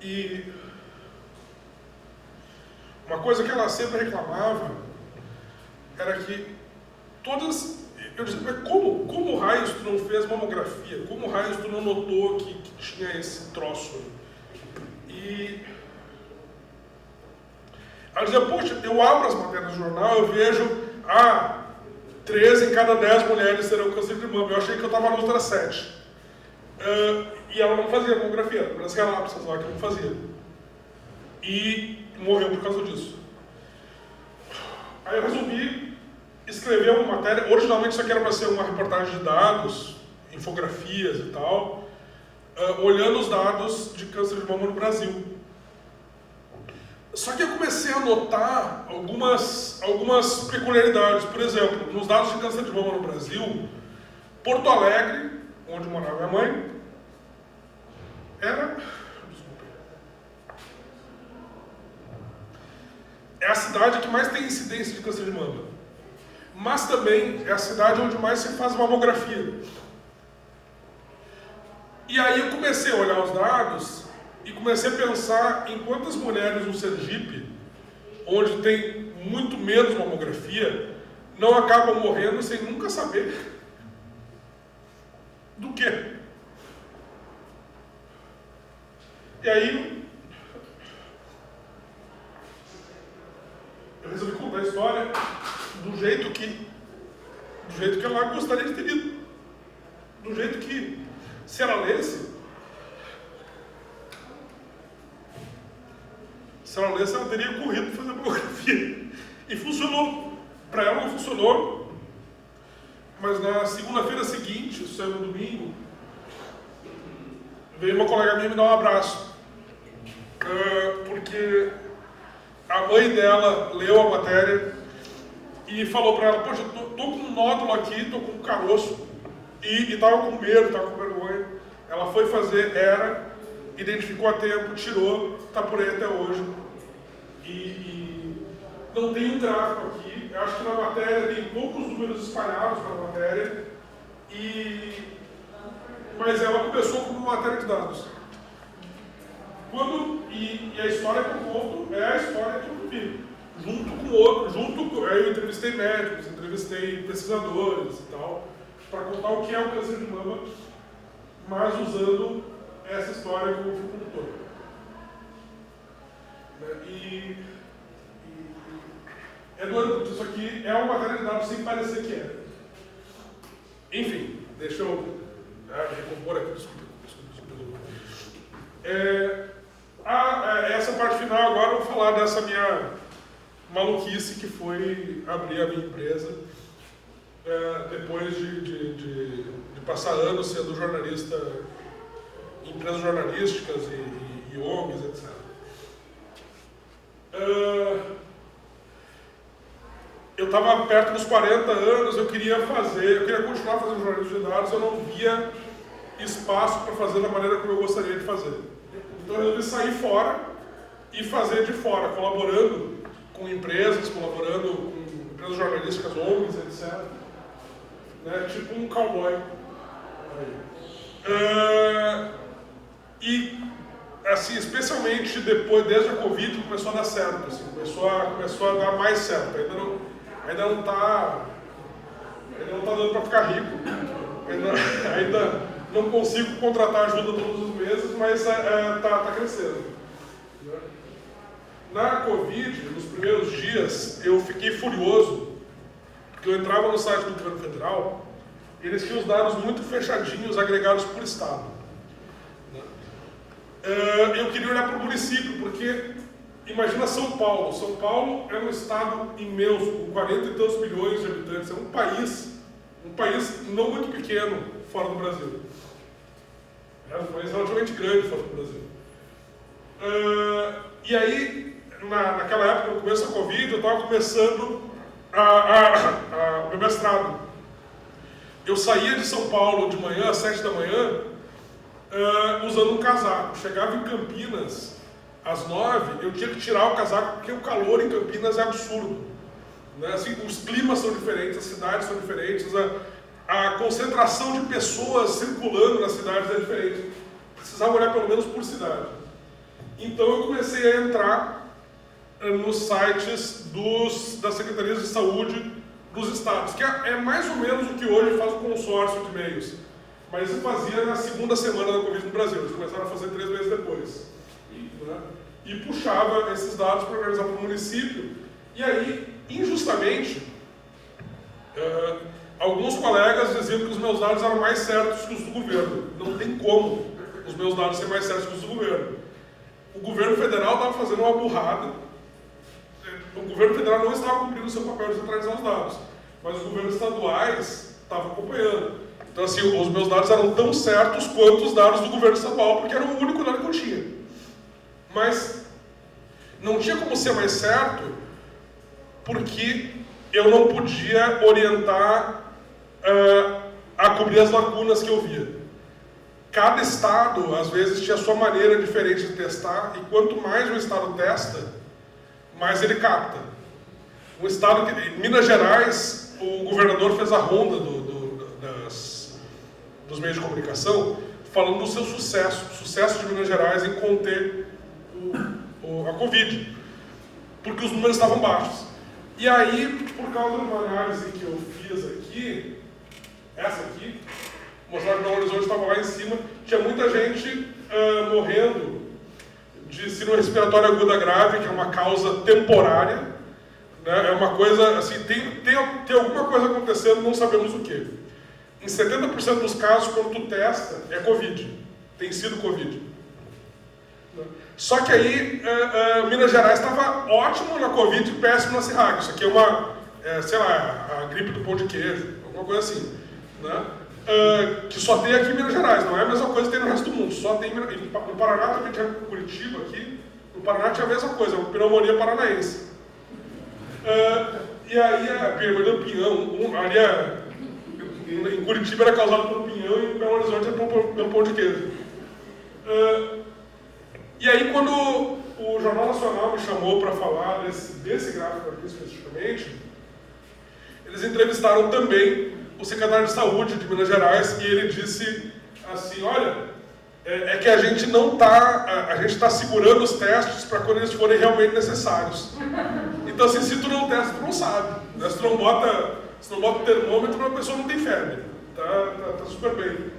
E uma coisa que ela sempre reclamava era que todas... Eu dizia, mas como raios tu não fez mamografia? Como raios tu não notou que tinha esse troço? E ela dizia, poxa, eu abro as matérias do jornal, eu vejo, 13 em cada 10 mulheres terão câncer de mama. Eu achei que eu estava na outra 7. E ela não fazia mamografia, parece que era lá que não fazia. E morreu por causa disso. Aí eu resolvi escrever uma matéria. Originalmente isso aqui era para ser uma reportagem de dados, infografias e tal, olhando os dados de câncer de mama no Brasil. Só que eu comecei a notar algumas peculiaridades. Por exemplo, nos dados de câncer de mama no Brasil, Porto Alegre, onde morava minha mãe, é a cidade que mais tem incidência de câncer de mama. Mas também é a cidade onde mais se faz mamografia. E aí eu comecei a olhar os dados e comecei a pensar em quantas mulheres no Sergipe, onde tem muito menos mamografia, não acabam morrendo sem nunca saber do quê. E aí eu resolvi contar a história do jeito que ela gostaria de ter lido. Do jeito que, se ela lesse, ela teria corrido para fazer a mamografia. E funcionou. Para ela não funcionou. Mas na segunda-feira seguinte, isso saiu no domingo, veio uma colega minha me dar um abraço. Porque a mãe dela leu a matéria e falou para ela, poxa, tô com um nódulo aqui, tô com um caroço, e tava com medo, tava com vergonha. Ela foi fazer, identificou a tempo, tirou, tá por aí até hoje. E não tem um gráfico aqui, eu acho que na matéria tem poucos números espalhados na matéria, mas ela começou como uma matéria de dados. E a história que eu conto é a história que eu vi. Eu entrevistei médicos, entrevistei pesquisadores e tal, para contar o que é o câncer de mama, mas usando essa história como fio condutor. E é doido, porque isso aqui é uma matéria de dados sem parecer que é. Enfim, deixa eu recompor aqui, desculpa. Essa parte final agora eu vou falar dessa minha maluquice que foi abrir a minha empresa depois de passar anos sendo jornalista em empresas jornalísticas e ONGs, etc. Eu estava perto dos 40 anos, eu queria continuar fazendo jornalismo de dados, eu não via espaço para fazer da maneira como eu gostaria de fazer. Então eu resolvi sair fora e fazer de fora, colaborando com empresas, colaborando com empresas jornalísticas, ONGs, etc. Tipo um cowboy. E, assim, especialmente desde a Covid, começou a dar certo. Assim, começou a dar mais certo. Ainda não tá dando para ficar rico. Ainda não consigo contratar ajuda todos os meses, mas tá crescendo. Na Covid, nos primeiros dias, eu fiquei furioso, porque eu entrava no site do governo federal e eles tinham os dados muito fechadinhos, agregados por estado. Eu queria olhar para o município, porque imagina São Paulo. São Paulo é um estado imenso, com 40 e tantos milhões de habitantes. É um país não muito pequeno fora do Brasil. É um país relativamente grande fora do Brasil. E aí, naquela época, no começo da Covid, eu estava começando o meu mestrado. Eu saía de São Paulo de manhã, às 7 da manhã, usando um casaco. Chegava em Campinas, às 9, eu tinha que tirar o casaco, porque o calor em Campinas é absurdo. Assim, os climas são diferentes, as cidades são diferentes, a concentração de pessoas circulando nas cidades é diferente. Precisava olhar pelo menos por cidade. Então eu comecei a entrar nos sites das secretarias de saúde dos estados, que é mais ou menos o que hoje faz o consórcio de e-mails. Mas isso fazia na segunda semana da Covid no Brasil, eles começaram a fazer 3 meses depois. Né? E puxava esses dados para organizar para o município. E aí, injustamente, alguns colegas diziam que os meus dados eram mais certos que os do governo. Não tem como os meus dados serem mais certos que os do governo. O governo federal estava fazendo uma burrada. O governo federal não estava cumprindo o seu papel de centralizar os dados, mas os governos estaduais estavam acompanhando. Então, assim, os meus dados eram tão certos quanto os dados do governo estadual, porque era o único dado que eu tinha. Mas não tinha como ser mais certo, porque eu não podia orientar a cobrir as lacunas que eu via. Cada estado, às vezes, tinha a sua maneira diferente de testar, e quanto mais o estado testa, mais ele capta. O estado que, Minas Gerais, o governador fez a ronda dos meios de comunicação, falando do seu sucesso de Minas Gerais em conter a Covid, porque os números estavam baixos. E aí, por causa de uma análise que eu fiz aqui, essa aqui, mostrava que o horizonte estava lá em cima, tinha muita gente morrendo de síndrome respiratória aguda grave, que é uma causa temporária, né? É uma coisa, assim, tem alguma coisa acontecendo, não sabemos o que. Em 70% dos casos, quando tu testa, é Covid. Tem sido Covid. Só que aí, Minas Gerais estava ótimo na Covid e péssimo na Cirrag. Isso aqui é sei lá, a gripe do pão de queijo, alguma coisa assim. Né? Que só tem aqui em Minas Gerais, não é a mesma coisa que tem no resto do mundo. Só tem no Paraná também tinha Curitiba aqui. No Paraná tinha a mesma coisa, uma pneumonia paranaense. E aí a pneumonia do pinhão, ali em Curitiba era causada pelo pinhão e em Belo Horizonte era pelo pão de queijo. E aí quando o Jornal Nacional me chamou para falar desse gráfico aqui especificamente, eles entrevistaram também o secretário de Saúde de Minas Gerais e ele disse assim, olha, é que a gente está segurando os testes para quando eles forem realmente necessários. Então assim, se tu não testa, tu não sabe. Né? Se tu não bota o termômetro, a pessoa não tem febre. Tá super bem.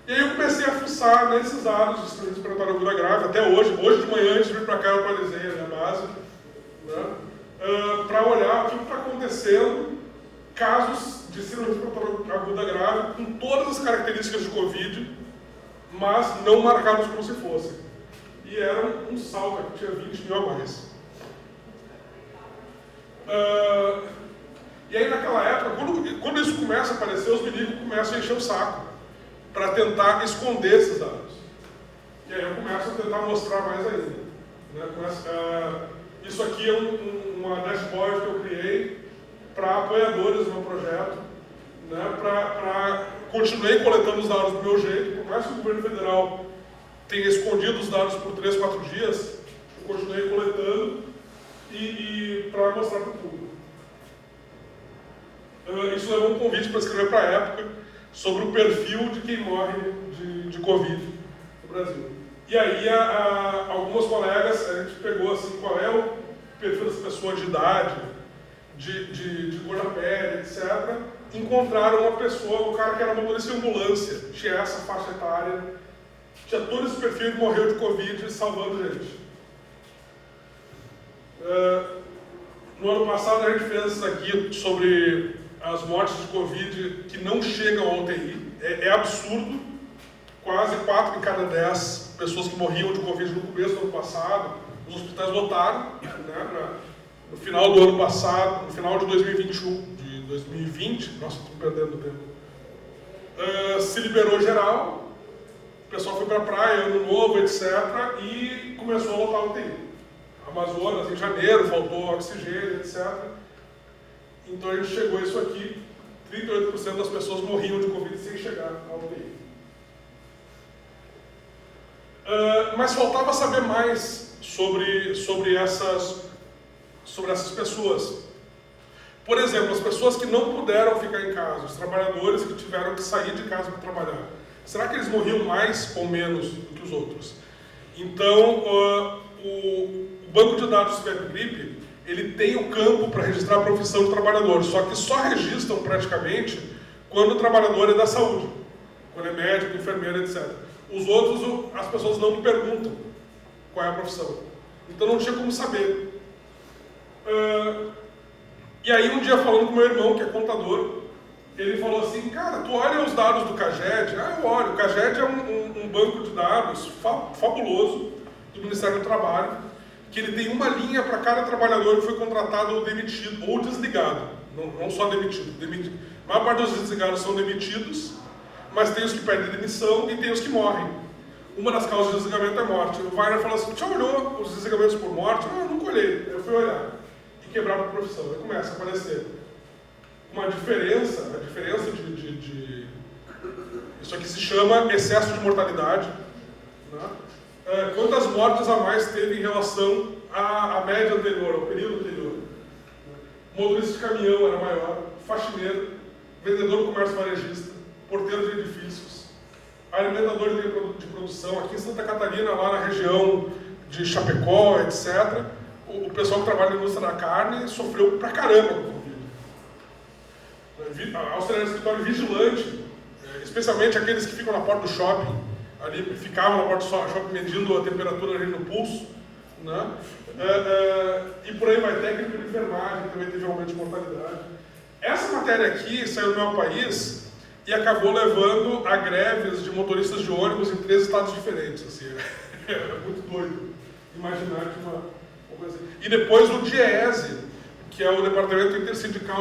E aí eu comecei a fuçar nesses dados de síndrome respiratória aguda grave, até hoje. Hoje de manhã, antes de vir para cá, eu atualizei a minha base, né? Para olhar o que está acontecendo, casos de síndrome respiratória aguda grave, com todas as características de Covid, mas não marcados como se fossem. E era um salto, aqui tinha 20 mil a mais. E aí naquela época, quando isso começa a aparecer, os milicos começam a encher o saco para tentar esconder esses dados. E aí eu começo a tentar mostrar mais ainda. Né? Isso aqui é uma dashboard que eu criei para apoiadores do meu projeto, né? Continuei coletando os dados do meu jeito, por mais que o governo federal tenha escondido os dados por 3, 4 dias, eu continuei coletando e para mostrar para o público. Isso levou um convite para escrever para a época sobre o perfil de quem morre de Covid no Brasil. E aí, algumas colegas, a gente pegou assim, qual é o perfil dessa pessoa de idade, de cor da pele, etc. Encontraram uma pessoa, um cara que era motorista de ambulância, tinha essa faixa etária, tinha todo esse perfil e morreu de Covid salvando gente. No ano passado a gente fez isso aqui sobre as mortes de Covid que não chegam ao UTI. É absurdo. Quase 4 em cada 10 pessoas que morriam de Covid no começo do ano passado, os hospitais lotaram, né, no final do ano passado, no final de 2020, nossa, estou perdendo tempo, se liberou geral, o pessoal foi para a praia, ano novo, etc., e começou a lotar o UTI. Amazonas, em janeiro, faltou oxigênio, etc. Então a gente chegou a isso aqui, 38% das pessoas morriam de Covid sem chegar ao UTI. Mas faltava saber mais sobre essas pessoas. Por exemplo, as pessoas que não puderam ficar em casa, os trabalhadores que tiveram que sair de casa para trabalhar. Será que eles morriam mais ou menos do que os outros? Então, o banco de dados do SVEP-GRIP, ele tem o campo para registrar a profissão do trabalhador, só que só registram praticamente quando o trabalhador é da saúde, quando é médico, enfermeiro, etc. Os outros, as pessoas não me perguntam qual é a profissão. Então não tinha como saber. E aí um dia falando com meu irmão, que é contador, ele falou assim, cara, tu olha os dados do CAGED? Eu olho. O CAGED é um banco de dados fabuloso do Ministério do Trabalho, que ele tem uma linha para cada trabalhador que foi contratado ou demitido, ou desligado. Não só demitido. A maior parte dos desligados são demitidos, mas tem os que perdem demissão e tem os que morrem. Uma das causas de desligamento é morte. O Wagner falou assim, já olhou os desligamentos por morte? Eu nunca olhei. Eu fui olhar. E quebrava a profissão. Aí começa a aparecer uma diferença, a diferença de isso aqui se chama excesso de mortalidade, né? Quantas mortes a mais teve em relação à média anterior, ao período anterior. Motorista de caminhão era maior, faxineiro, vendedor do comércio varejista, porteiro de edifícios, alimentador de produção. Aqui em Santa Catarina, lá na região de Chapecó, etc., o pessoal que trabalha na indústria da carne sofreu pra caramba com o Covid. Auxiliar de escritório vigilante, especialmente aqueles que ficam na porta do shopping, ali ficavam na porta do shopping medindo a temperatura ali no pulso, né? E por aí vai, técnico de enfermagem também teve aumento de mortalidade. Essa matéria aqui saiu do Meu País e acabou levando a greves de motoristas de ônibus em 3 estados diferentes. Assim, é muito doido imaginar que uma coisa assim. E depois o DIEESE, que é o Departamento Intersindical